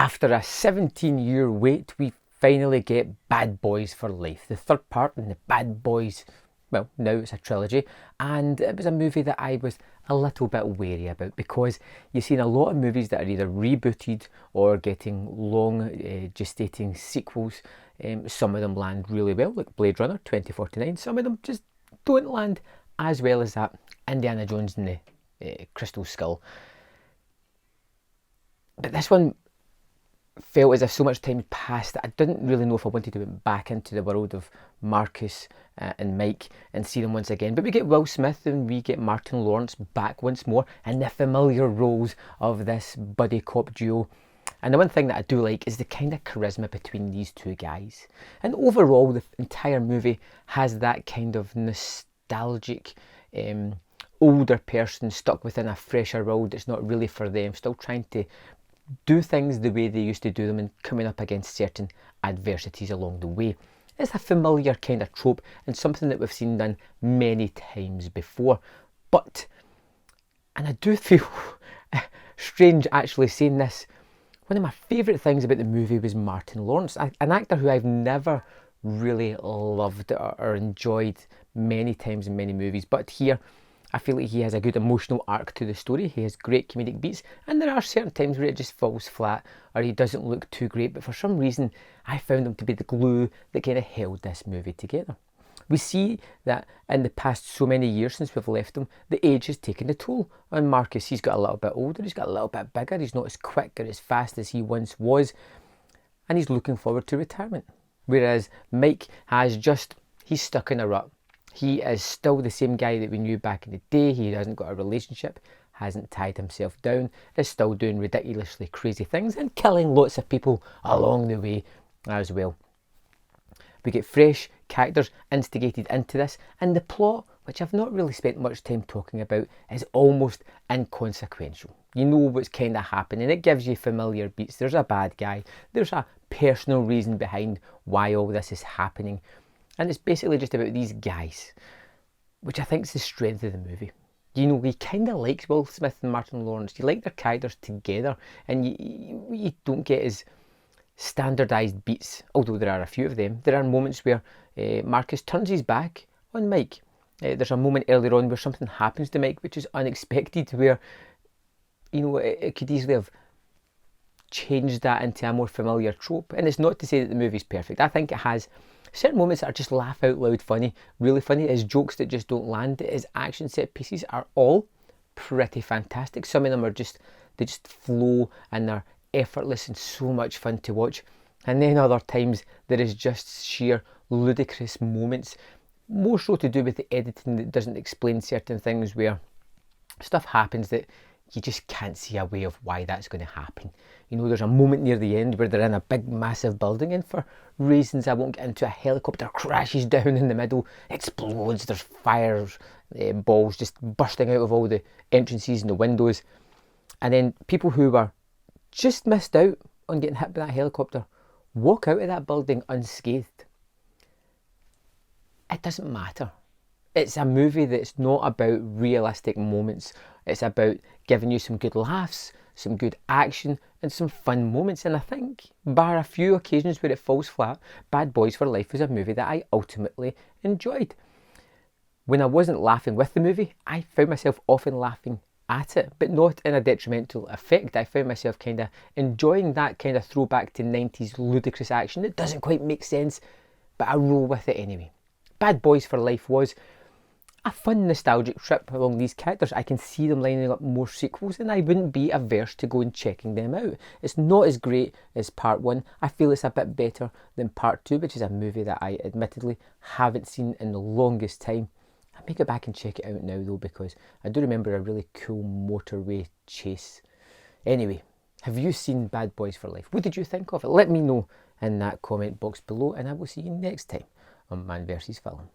After a 17-year wait, we finally get Bad Boys for Life, the third part in the Bad Boys, well, now it's a trilogy, and it was a movie that I was a little bit wary about because you've seen a lot of movies that are either rebooted or getting long gestating sequels. Some of them land really well, like Blade Runner 2049. Some of them just don't land as well as that. Indiana Jones and the Crystal Skull. But this one felt as if so much time had passed that I didn't really know if I wanted to go back into the world of Marcus and Mike and see them once again. But we get Will Smith and we get Martin Lawrence back once more in the familiar roles of this buddy cop duo. And the one thing that I do like is the kind of charisma between these two guys. And overall, the entire movie has that kind of nostalgic older person stuck within a fresher world that's not really for them, still trying to do things the way they used to do them and coming up against certain adversities along the way. It's a familiar kind of trope and something that we've seen done many times before. But, and I do feel strange actually saying this, one of my favourite things about the movie was Martin Lawrence, an actor who I've never really loved or enjoyed many times in many movies. But here, I feel like he has a good emotional arc to the story. He has great comedic beats, and there are certain times where it just falls flat or he doesn't look too great, but for some reason I found him to be the glue that kind of held this movie together. We see that in the past so many years since we've left him, the age has taken a toll on Marcus. He's got a little bit older, he's got a little bit bigger, he's not as quick or as fast as he once was, and he's looking forward to retirement. Whereas Mike he's stuck in a rut. He is still the same guy that we knew back in the day. He hasn't got a relationship, hasn't tied himself down, is still doing ridiculously crazy things and killing lots of people along the way as well. We get fresh characters instigated into this, and the plot, which I've not really spent much time talking about, is almost inconsequential. You know what's kind of happening. It gives you familiar beats. There's a bad guy. There's a personal reason behind why all this is happening. And it's basically just about these guys, which I think is the strength of the movie. You know, he kind of likes Will Smith and Martin Lawrence. You like their characters together, and you don't get as standardised beats, although there are a few of them. There are moments where Marcus turns his back on Mike. There's a moment earlier on where something happens to Mike which is unexpected, where, you know, it could easily have changed that into a more familiar trope. And it's not to say that the movie's perfect. I think it has certain moments that are just laugh out loud funny, really funny. It is jokes that just don't land. It is action set pieces are all pretty fantastic. Some of them they just flow and they're effortless and so much fun to watch. And then other times there is just sheer ludicrous moments, more so to do with the editing that doesn't explain certain things, where stuff happens that you just can't see a way of why that's going to happen. You know, there's a moment near the end where they're in a big massive building and for reasons I won't get into, a helicopter crashes down in the middle, explodes, there's fire balls just bursting out of all the entrances and the windows, and then people who were just missed out on getting hit by that helicopter walk out of that building unscathed. It doesn't matter. It's a movie that's not about realistic moments. It's about giving you some good laughs, some good action, and some fun moments. And I think, bar a few occasions where it falls flat, Bad Boys for Life was a movie that I ultimately enjoyed. When I wasn't laughing with the movie, I found myself often laughing at it, but not in a detrimental effect. I found myself kind of enjoying that kind of throwback to 90s ludicrous action that doesn't quite make sense, but I roll with it anyway. Bad Boys for Life was a fun nostalgic trip along these characters. I can see them lining up more sequels, and I wouldn't be averse to go and checking them out. It's not as great as part one. I feel it's a bit better than part two, which is a movie that I admittedly haven't seen in the longest time. I may go back and check it out now though, because I do remember a really cool motorway chase. Anyway, have you seen Bad Boys for Life? What did you think of it? Let me know in that comment box below, and I will see you next time on Man vs. Film.